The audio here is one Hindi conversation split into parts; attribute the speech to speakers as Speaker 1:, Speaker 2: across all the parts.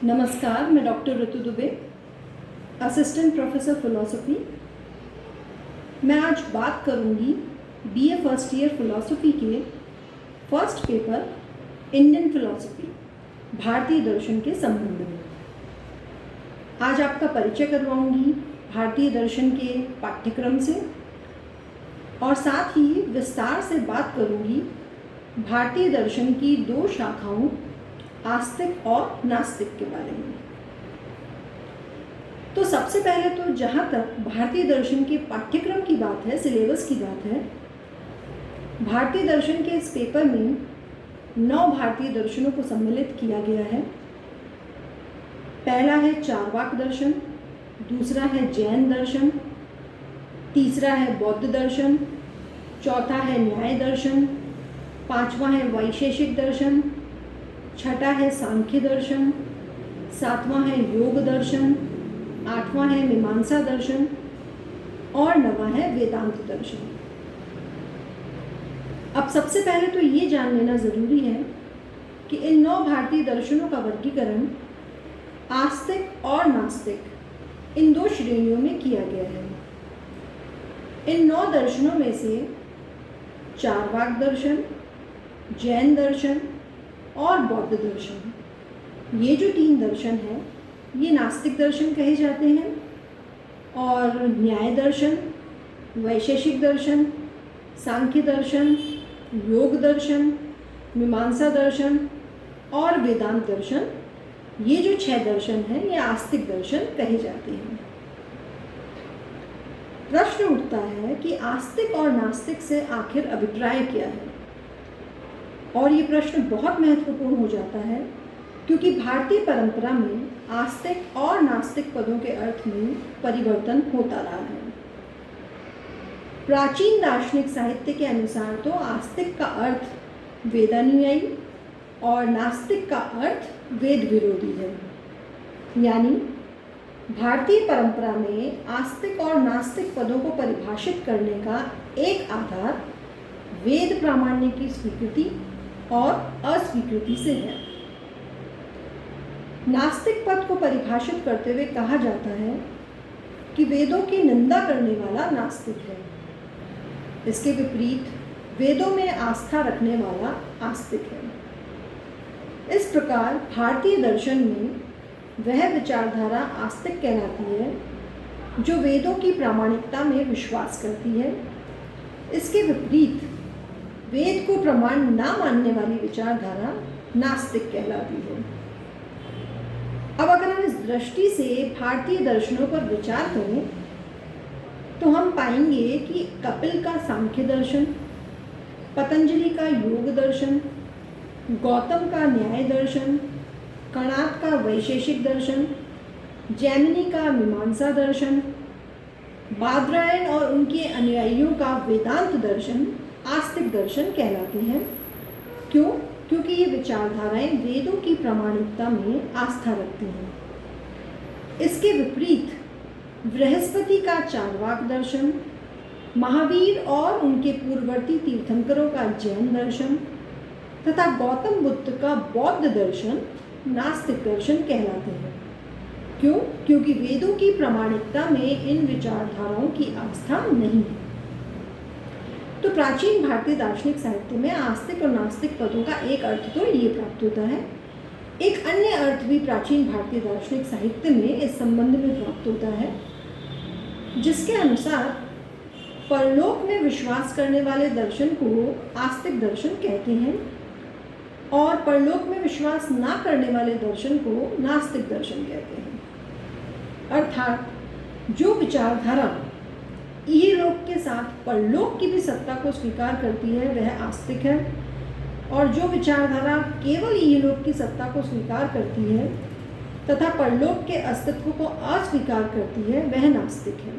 Speaker 1: नमस्कार, मैं डॉक्टर ऋतु दुबे, असिस्टेंट प्रोफेसर फिलॉसफी। मैं आज बात करूंगी बीए फर्स्ट ईयर फिलॉसफी के फर्स्ट पेपर इंडियन फिलॉसफी, भारतीय दर्शन के संबंध में। आज आपका परिचय करवाऊंगी भारतीय दर्शन के पाठ्यक्रम से और साथ ही विस्तार से बात करूंगी भारतीय दर्शन की दो शाखाओं आस्तिक और नास्तिक के बारे में। तो सबसे पहले तो जहाँ तक भारतीय दर्शन के पाठ्यक्रम की बात है, सिलेबस की बात है, भारतीय दर्शन के इस पेपर में 9 भारतीय दर्शनों को सम्मिलित किया गया है। पहला है चारवाक दर्शन, दूसरा है जैन दर्शन, तीसरा है बौद्ध दर्शन, चौथा है न्याय दर्शन, पांचवा है वैशेषिक दर्शन, छठा है सांख्य दर्शन, सातवां है योग दर्शन, आठवां है मीमांसा दर्शन और नवां है वेदांत दर्शन। अब सबसे पहले तो ये जान लेना ज़रूरी है कि इन 9 भारतीय दर्शनों का वर्गीकरण आस्तिक और नास्तिक इन 2 श्रेणियों में किया गया है। इन 9 दर्शनों में से चारवाक दर्शन, जैन दर्शन और बौद्ध दर्शन, ये जो 3 दर्शन हैं ये नास्तिक दर्शन कहे जाते हैं और न्याय दर्शन, वैशेषिक दर्शन, सांख्य दर्शन, योग दर्शन, मीमांसा दर्शन और वेदांत दर्शन, ये जो 6 दर्शन हैं ये आस्तिक दर्शन कहे जाते हैं। प्रश्न उठता है कि आस्तिक और नास्तिक से आखिर अभिप्राय क्या है, और ये प्रश्न बहुत महत्वपूर्ण हो जाता है क्योंकि भारतीय परंपरा में आस्तिक और नास्तिक पदों के अर्थ में परिवर्तन होता रहा है। प्राचीन दार्शनिक साहित्य के अनुसार तो आस्तिक का अर्थ वेदानुयायी और नास्तिक का अर्थ वेद विरोधी है। यानी भारतीय परंपरा में आस्तिक और नास्तिक पदों को परिभाषित करने का एक आधार वेद प्रामाण्य की स्वीकृति और अस्वीकृति से है। नास्तिक पद को परिभाषित करते हुए कहा जाता है कि वेदों की निंदा करने वाला नास्तिक है। इसके विपरीत वेदों में आस्था रखने वाला आस्तिक है। इस प्रकार भारतीय दर्शन में वह विचारधारा आस्तिक कहलाती है जो वेदों की प्रामाणिकता में विश्वास करती है। इसके विपरीत वेद को प्रमाण ना मानने वाली विचारधारा नास्तिक कहलाती है। अब अगर हम इस दृष्टि से भारतीय दर्शनों पर विचार करें तो हम पाएंगे कि कपिल का सांख्य दर्शन, पतंजलि का योग दर्शन, गौतम का न्याय दर्शन, कणाद का वैशेषिक दर्शन, जैमिनी का मीमांसा दर्शन, बादरायण और उनके अनुयायियों का वेदांत दर्शन आस्तिक दर्शन कहलाते हैं। क्यों? क्योंकि ये विचारधाराएं वेदों की प्रामाणिकता में आस्था रखती हैं। इसके विपरीत बृहस्पति का चारवाक दर्शन, महावीर और उनके पूर्ववर्ती तीर्थंकरों का जैन दर्शन तथा गौतम बुद्ध का बौद्ध दर्शन नास्तिक दर्शन कहलाते हैं। क्यों? क्योंकि वेदों की प्रामाणिकता में इन विचारधाराओं की आस्था नहीं है। तो प्राचीन भारतीय दार्शनिक साहित्य में आस्तिक और नास्तिक पदों का एक अर्थ तो ये प्राप्त होता है। एक अन्य अर्थ भी प्राचीन भारतीय दार्शनिक साहित्य में इस संबंध में प्राप्त होता है, जिसके अनुसार परलोक में विश्वास करने वाले दर्शन को आस्तिक दर्शन कहते हैं और परलोक में विश्वास ना करने वाले दर्शन को नास्तिक दर्शन कहते हैं। अर्थात जो विचारधारा इहलोक के साथ परलोक की भी सत्ता को स्वीकार करती है वह आस्तिक है, और जो विचारधारा केवल इहलोक की सत्ता को स्वीकार करती है तथा परलोक के अस्तित्व को अस्वीकार करती है वह नास्तिक है।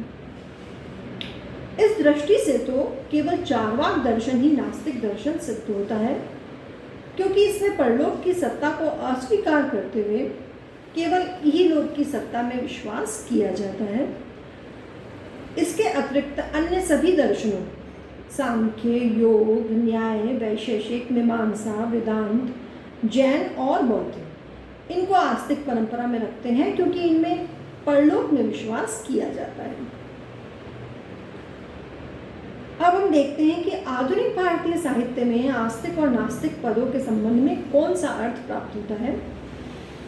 Speaker 1: इस दृष्टि से तो केवल चारवाक दर्शन ही नास्तिक दर्शन सिद्ध होता है, क्योंकि इसमें परलोक की सत्ता को अस्वीकार करते हुए केवल इहलोक की सत्ता में विश्वास किया जाता है। इसके अतिरिक्त अन्य सभी दर्शनों सांख्य, योग, न्याय, वैशेषिक, मीमांसा, वेदांत, जैन और बौद्ध, इनको आस्तिक परंपरा में रखते हैं क्योंकि इनमें परलोक में विश्वास किया जाता है। अब हम देखते हैं कि आधुनिक भारतीय साहित्य में आस्तिक और नास्तिक पदों के संबंध में कौन सा अर्थ प्राप्त होता है।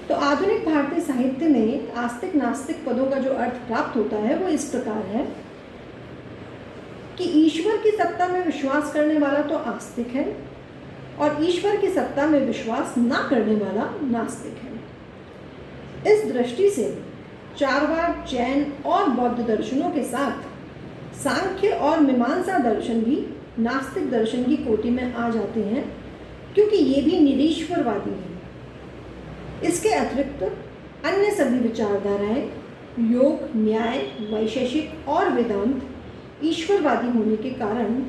Speaker 1: तो आधुनिक भारतीय साहित्य में आस्तिक नास्तिक पदों का जो अर्थ प्राप्त होता है वो इस प्रकार है कि ईश्वर की सत्ता में विश्वास करने वाला तो आस्तिक है और ईश्वर की सत्ता में विश्वास ना करने वाला नास्तिक है। इस दृष्टि से चारवाक, जैन और बौद्ध दर्शनों के साथ सांख्य और मीमांसा दर्शन भी नास्तिक दर्शन की कोटि में आ जाते हैं क्योंकि ये भी निरीश्वरवादी हैं। इसके अतिरिक्त अन्य सभी विचारधाराएं योग, न्याय, वैशेषिक और वेदांत ईश्वरवादी होने के कारण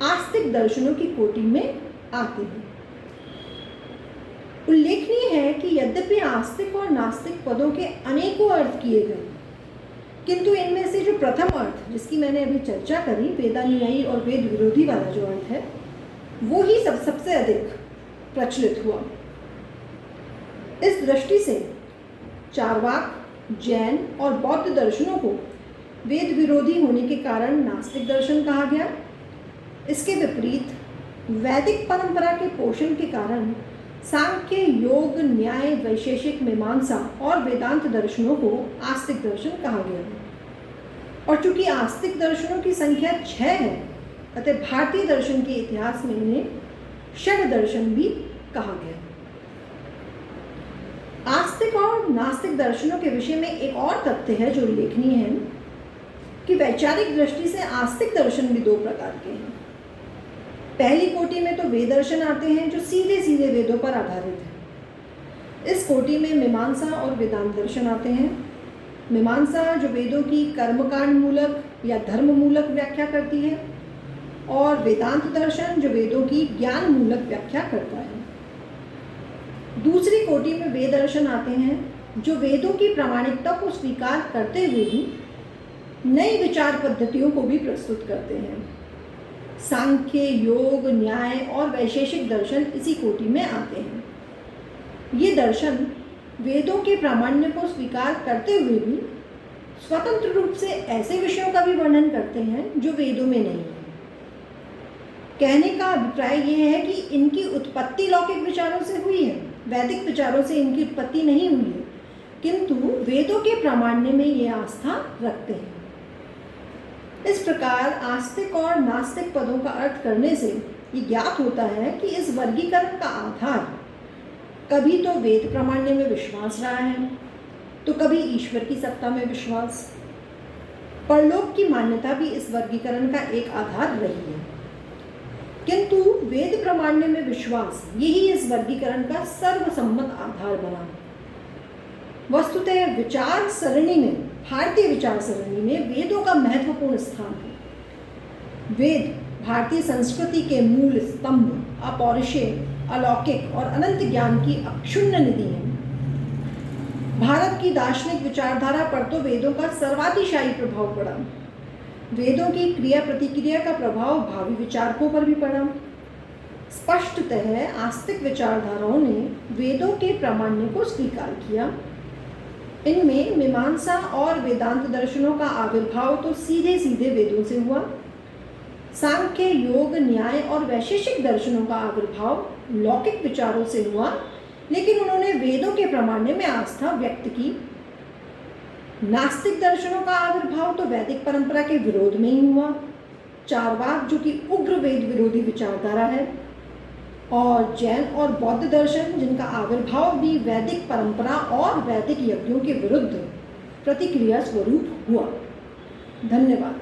Speaker 1: आस्तिक दर्शनों की कोटि में आते हैं। उल्लेखनीय है कि यद्यपि आस्तिक और नास्तिक पदों के अनेकों अर्थ किए गए, किंतु इनमें से जो प्रथम अर्थ जिसकी मैंने अभी चर्चा करी, वेदानुयायी और वेद विरोधी वाला जो अर्थ है, वो ही सबसे अधिक प्रचलित हुआ। इस दृष्टि से चारवाक, जैन और बौद्ध दर्शनों को वेद विरोधी होने के कारण नास्तिक दर्शन कहा गया। इसके विपरीत वैदिक परंपरा के पोषण के कारण सांख्य, योग, न्याय, वैशेषिक, मीमांसा और वेदांत दर्शनों को आस्तिक दर्शन कहा गया है। और चूंकि आस्तिक दर्शनों की संख्या 6 है, अतः भारतीय दर्शन के इतिहास में इन्हें षड दर्शन भी कहा गया। आस्तिक और नास्तिक दर्शनों के विषय में एक और तथ्य है जो उल्लेखनीय है कि वैचारिक दृष्टि से आस्तिक दर्शन भी दो प्रकार के हैं। पहली कोटि में तो वेद दर्शन आते हैं जो सीधे सीधे वेदों पर आधारित है। इस कोटि में मीमांसा और वेदांत दर्शन आते हैं। मीमांसा जो वेदों की कर्मकांड मूलक या धर्म मूलक व्याख्या करती है और वेदांत दर्शन जो वेदों की ज्ञान मूलक व्याख्या करता है। दूसरी कोटि में वेद दर्शन आते हैं जो वेदों की प्रामाणिकता को स्वीकार करते हुए भी नई विचार पद्धतियों को भी प्रस्तुत करते हैं। सांख्य, योग, न्याय और वैशेषिक दर्शन इसी कोटि में आते हैं। ये दर्शन वेदों के प्रामाण्य को स्वीकार करते हुए भी स्वतंत्र रूप से ऐसे विषयों का भी वर्णन करते हैं जो वेदों में नहीं है। कहने का अभिप्राय यह है कि इनकी उत्पत्ति लौकिक विचारों से हुई है, वैदिक विचारों से इनकी उत्पत्ति नहीं हुई है, किंतु वेदों के प्रामाण्य में ये आस्था रखते हैं। इस प्रकार आस्तिक और नास्तिक पदों का अर्थ करने से ये ज्ञात होता है कि इस वर्गीकरण का आधार कभी तो वेद प्रामाण्य में विश्वास रहा है, तो कभी ईश्वर की सत्ता में विश्वास। परलोक की मान्यता भी इस वर्गीकरण का एक आधार रही है, किंतु वेद प्रामाण्य में विश्वास यही इस वर्गीकरण का सर्वसम्मत आधार बना। वस्तुतः विचार सरणी में, भारतीय विचार सरणी में वेदों का महत्वपूर्ण स्थान है। वेद भारतीय संस्कृति के मूल स्तंभ, अपौरुषेय, अलौकिक और अनंत ज्ञान की अक्षुण्ण निधि है। भारत की दार्शनिक विचारधारा पर तो वेदों का सर्वातिशायी प्रभाव पड़ा। वेदों की क्रिया प्रतिक्रिया का प्रभाव भावी विचारकों पर भी पड़ा। स्पष्टतः आस्तिक विचारधाराओं ने वेदों के प्रामाण्य को स्वीकार किया। इनमें मीमांसा और वेदांत दर्शनों का आविर्भाव तो सीधे सीधे वेदों से हुआ। सांख्य, योग, न्याय और वैशेषिक दर्शनों का आविर्भाव लौकिक विचारों से हुआ, लेकिन उन्होंने वेदों के प्रामाण्य में आस्था व्यक्त की। नास्तिक दर्शनों का आविर्भाव तो वैदिक परंपरा के विरोध में ही हुआ। चारवाक जो कि उग्र वेद विरोधी विचारधारा है, और जैन और बौद्ध दर्शन जिनका आविर्भाव भी वैदिक परंपरा और वैदिक यज्ञों के विरुद्ध प्रतिक्रिया स्वरूप हुआ। धन्यवाद।